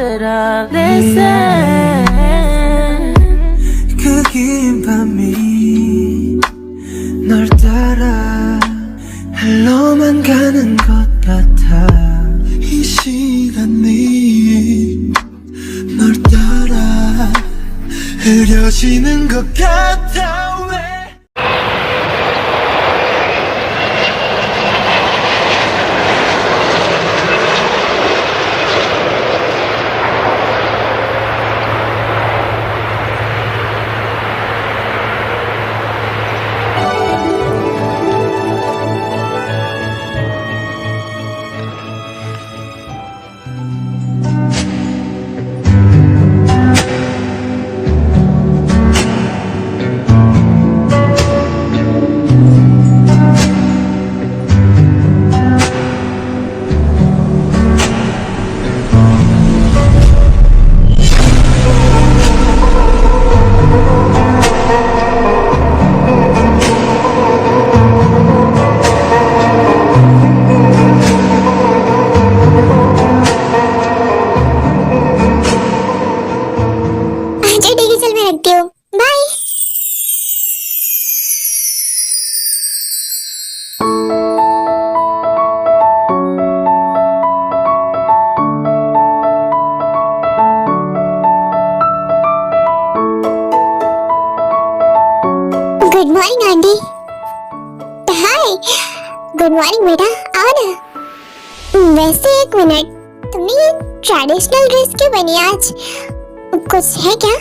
será 내 삶 그 긴 밤이 널 따라 흘러만 가는 것 같아 이 시간이 널 따라 흐려지는 것 같아 왜 good morning aunty. हाय, good morning बेटा, आओ ना। वैसे एक मिनट, तुमने ये ट्रेडिशनल ड्रेस क्यों बनी आज? कुछ है क्या?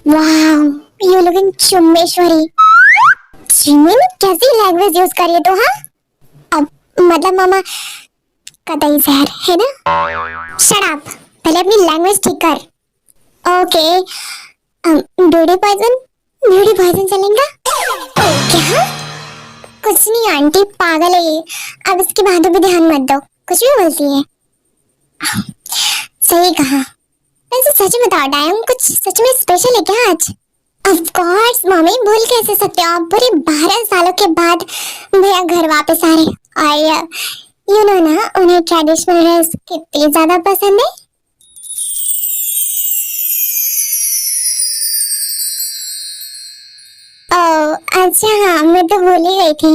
वाओ, यू लुकिंग चुम्बेश्वरी। चुम्बे में कैसी लैंग्वेज यूज करी है तो? हाँ, अब मतलब मामा कतई जहर है ना? शट अप, पहले अपनी लैंग्वेज ठीक कर। ओके, ब्यूटी पॉइजन चलेगा? क्या? कुछ नहीं आंटी, पागल है ये। अब इसकी बातों पे ध्यान मत दो, कुछ भी बोलती है। सही कहा। वैसे सच बताओ डायम, कुछ सच में स्पेशल है क्या आज? ऑफ कोर्स मम्मी, भूल कैसे सकते हो आप? पूरे 12 सालों के बाद भैया घर वापस आ रहे और यू नो ना, उन्हें ट्रेडिशनल ड्रेस कितनी ज्यादा पसंद है। अच्छा हाँ, मैं तो भूल ही गई थी।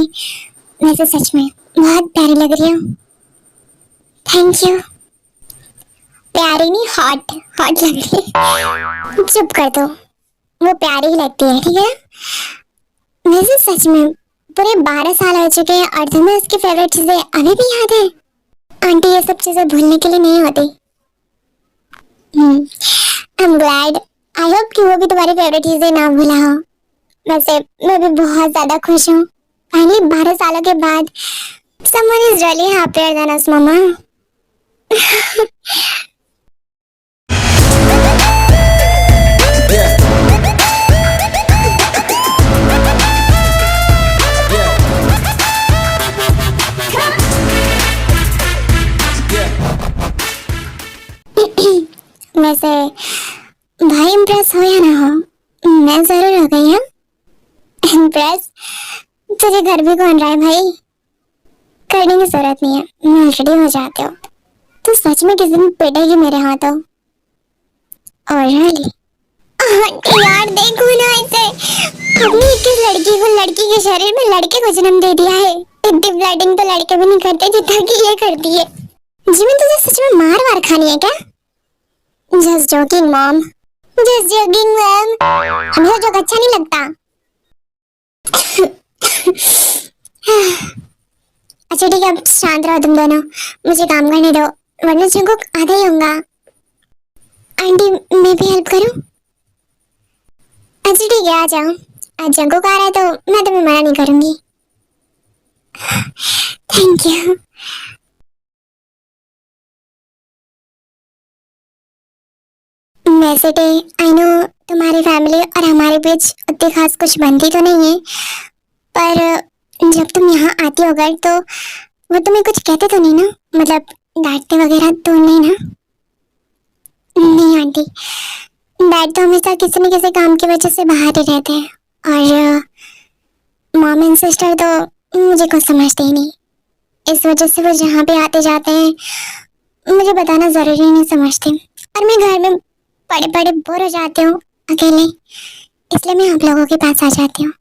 वैसे सच में बहुत प्यारी लग रही हो। Thank you. प्यारी नहीं, हॉट लग रही है। चुप कर दो, वो प्यारी ही लगती है, ठीक है? वैसे सच में पूरे 12 साल हो चुके हैं और तुम्हें उसकी फेवरेट चीजें अभी भी याद है? आंटी ये सब चीजें भूलने के लिए नहीं होती। I am glad. I hope कि वो भी तुम्हारी फेवरेट चीजें ना भूला हो। वैसे मैं भी बहुत ज्यादा खुश हूँ। फाइनली 12 सालों के बाद someone is really happier than us, mama. वैसे भाई इम्प्रेस हो या ना हो, मैं जरूर हो गई हूँ इम्प्रेस। तुझे घर भी कौन रहा है भाई? करने की जरूरत नहीं है, मैं ऑलरेडी हो जाते हो। तो सच में किसी दिन पिटेगी मेरे हाथों। और यार देखो ना ऐसे, अपनी किस लड़की को, लड़की के शरीर में लड़के को जन्म दे दिया है। इतनी ब्लडिंग तो लड़के भी नहीं करते जितना कि ये करती है। जिमी तुझे सच में मार खानी है क्या? Just joking mom, just joking mom. हमें जोक अच्छा नहीं लगता। अच्छा ठीक है, अब शांत रहो तुम दोनों, मुझे काम करने दो, वरना जंगुक आधा ही होगा। आंटी मैं भी हेल्प करूं? अच्छा ठीक है, आ जाओ। आज जंगुक आ रहा है तो मैं तुम्हें मना नहीं करूंगी। Thank you. वैसे तो आई नो तुम्हारी फैमिली और हमारे बीच उतनी खास कुछ बनती तो नहीं है, पर जब तुम यहाँ आती हो घर तो वो तुम्हें कुछ कहते तो नहीं ना? मतलब डांटते वगैरह तो नहीं ना? नहीं आंटी, डैड तो हमेशा किसी न किसी काम की वजह से बाहर ही रहते हैं और मॉम एंड सिस्टर तो मुझे कुछ समझते ही नहीं। इस वजह से वो जहाँ भी आते जाते हैं मुझे बताना जरूरी नहीं समझते, और मैं घर में पड़े पड़े बोर हो जाती हूँ अकेले, इसलिए मैं आप लोगों के पास आ जाती हूँ।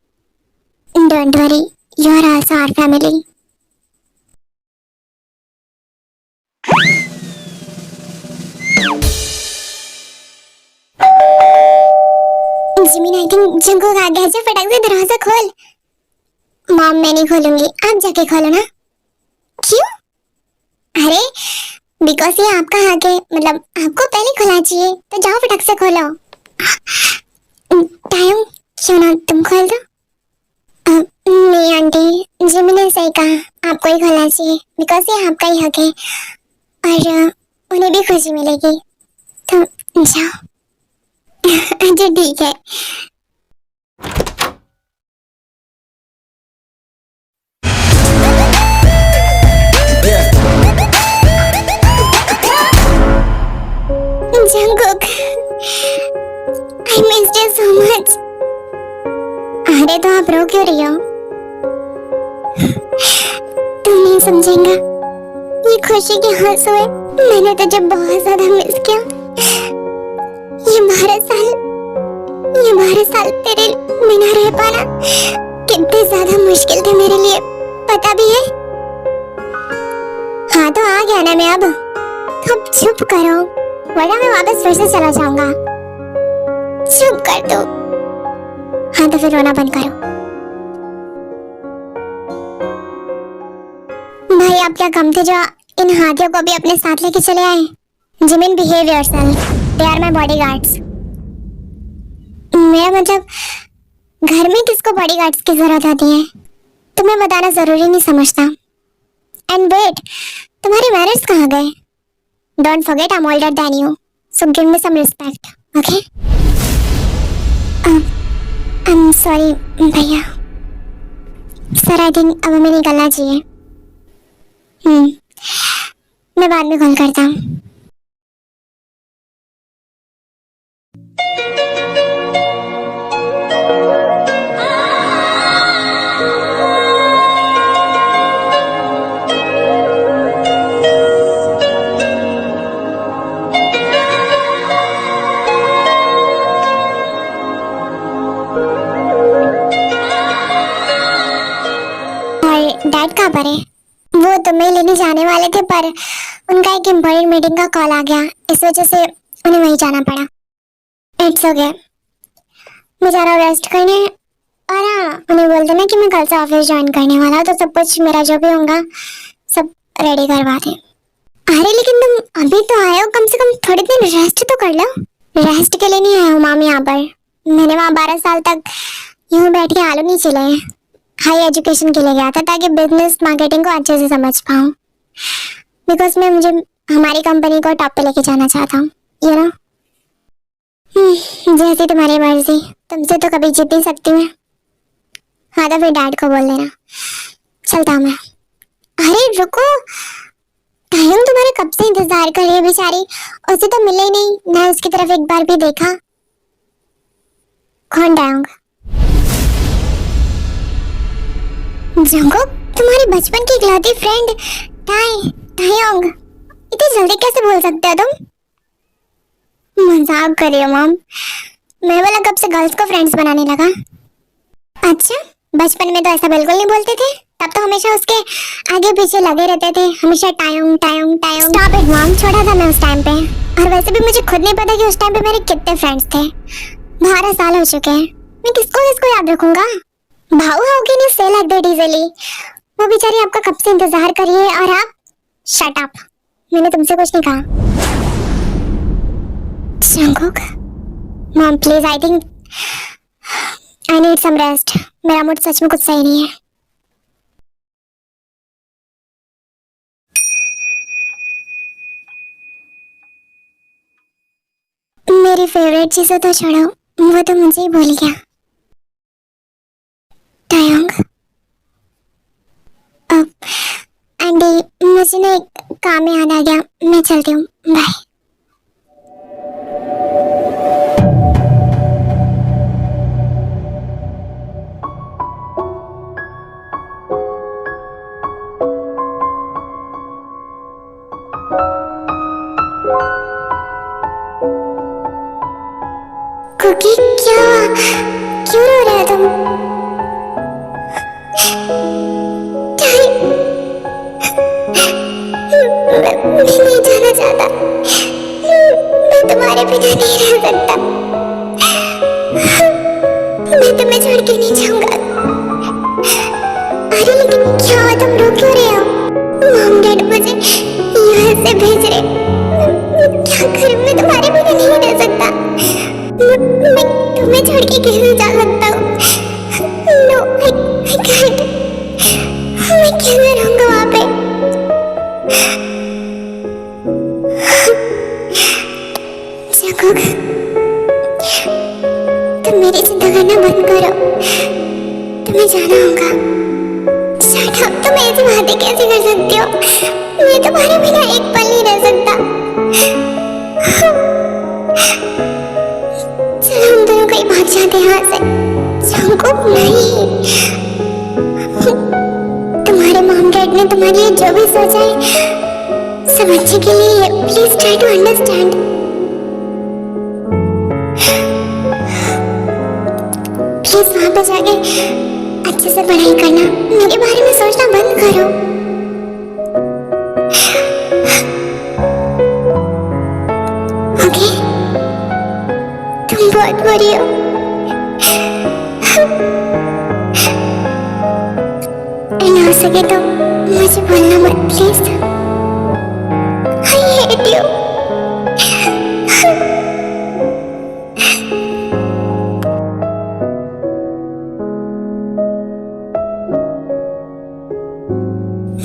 Don't worry, you are also our family. Jimin, I think Jungkook आ गया। जा फटाक से दरवाजा खोल। मॉम, मैं नहीं खोलूंगी, आप जाके खोलो ना। क्यों? अरे बिकॉज ये आपका हक है, मतलब आपको पहले खोलना चाहिए, तो जाओ फटाक से खोलो। टाइम, क्यों ना तुम खोल दो। नहीं आंटी, जिमी ने सही कहा, आपको ही खोलना चाहिए, बिकॉज ये आपका ही हक है, और उन्हें भी खुशी मिलेगी, तो जाओ। अच्छा ठीक है। Jungkook, I missed you so much. अरे तो आप रो क्यों रही हो? तू नहीं समझेगा, ये खुशी के आंसू है। मैंने तुझे बहुत ज्यादा मिस किया। ये 12 साल तेरे बिना रह पाना कितने ज्यादा मुश्किल थे मेरे लिए, पता भी है। हाँ तो आ गया ना मैं अब चुप करो, वरना मैं वापस फिर से चला जाऊंगा। चुप कर दो। हाँ तो फिर रोना बंद करो। भाई आप क्या कम थे जो इन हाथियों को भी अपने साथ लेके चले आए? Jimin, behave yourself, they are my bodyguards. मेरा मतलब, घर में किसको बॉडीगार्ड्स की जरूरत होती है? तुम्हें बताना जरूरी नहीं समझता। एंड वेट, तुम्हारे मैनर्स कहाँ गए? Don't forget I am older than you, so give me some respect, okay? I am sorry भैया। सर आई थिंक अब हमें निकलना चाहिए। मैं बाद में कॉल करता हूँ। डैड कहाँ पर है? वो तुम्हें लेने जाने वाले थे, पर उनका एक इम्पोर्टेंट मीटिंग का कॉल आ गया, इस वजह से उन्हें वहीं जाना पड़ा। इट्स ओके, मैं जा रहा हूँ रेस्ट करने। और हाँ, उन्हें बोल देना कि मैं कल से ऑफिस ज्वाइन करने वाला हूँ, तो सब कुछ मेरा जो भी होगा सब रेडी करवा दे। अरे लेकिन तुम अभी तो आए हो, कम से कम थोड़े दिन रेस्ट तो कर लो। रेस्ट के लिए नहीं आया हूँ माम यहाँ पर। मैंने वहाँ 12 साल तक यूं बैठ के आलू नहीं चिल्लाए। हाई एजुकेशन के लिए गया था, ताकि बिजनेस मार्केटिंग को अच्छे से समझ पाऊँ, बिकॉज मैं मुझे हमारी कंपनी को टॉप पे लेके जाना चाहता हूँ, यू नो। जैसी तुम्हारी मर्जी, तुमसे तो कभी जीत नहीं सकती मैं। हाँ तो फिर डैड को बोल देना, चलता हूँ मैं। अरे रुको, टाइम तुम्हारे कब से इंतजार कर रही है बेचारी, उसे तो मिले ही नहीं, ना उसकी तरफ एक बार भी देखा। कौन डायोंग? जंगकुक, तुम्हारी बचपन की इकलौती फ्रेंड टायोंग, इतनी जल्दी कैसे भूल सकते हो तुम? मजाक कर रही हो मॉम, मैं वाला कब से गर्ल्स को फ्रेंड्स बनाने लगा। अच्छा, बचपन में तो ऐसा बिल्कुल नहीं बोलते थे, तब तो हमेशा उसके आगे पीछे लगे रहते थे, हमेशा टायोंग टायोंग टायोंग। स्टॉप इट मॉम, छोड़ा था मैं उस टाइम पे, और वैसे भी मुझे खुद नहीं पता कि उस टाइम पे मेरे कितने फ्रेंड्स थे। 12 साल हो चुके हैं, मैं किसको किसको याद रखूंगा? भाऊ, हाउ कैन यू से लाइक दैट इजीली? वो बेचारी आपका कब से इंतजार कर रही है, और आप शट अप, मैंने तुमसे कुछ नहीं कहा। Jungkook, mom please, I think I need some rest, मेरा मूड सच में कुछ सही नहीं है। मेरी फेवरेट चीजें तो छोड़ो, वो तो मुझे ही भूल गया। टायोंग, एंडी, मुझे ना एक काम याद आ गया, मैं चलती हूँ, बाय। कुकी क्या क्यों रो रहे हो तुम? मैं नहीं जाना चाहता, मैं तुम्हारे बिना नहीं रह सकता, मैं तुम्हें छोड़ के नहीं जाऊंगा। अरे लेकिन क्या हुआ, तुम रो क्यों रहे हो? मॉम डैड मुझे यहाँ से भेज रहे, क्या करूं, मैं तुम्हारे बिना नहीं रह सकता, मैं तुम्हें छोड़ के कैसे जा सकता हूँ? नो आई कांट, मैं कैसे रहूंगा वहाँ पे? जंगकुक, तुम मेरी चिंता करना बंद करो, तुम्हें जाना होगा। शट अप, तुम ऐसी बातें कैसे कर सकती हो? मैं तुम्हारे बिना एक पल नहीं रह सकता। चलो हम दोनों कहीं भाग जाते हैं यहाँ से। जंगकुक नहीं, तुम्हारे मॉम डैड ने तुम्हारे लिए जो भी सोचा है सब अच्छे के लिए, please try to understand. Please वहां पे जाके अच्छे से पढ़ाई करना, मेरे बारे में सोचना बंद करो। ओके, तुम बहुत बुरी हो। हो सके तो मुझे बोलना मत प्लीज। I hate you.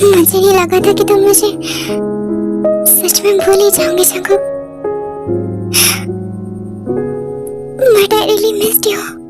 मुझे नहीं लगा था कि तुम मुझे सच में भूल ही जाओगे Jungkook, but I really missed you.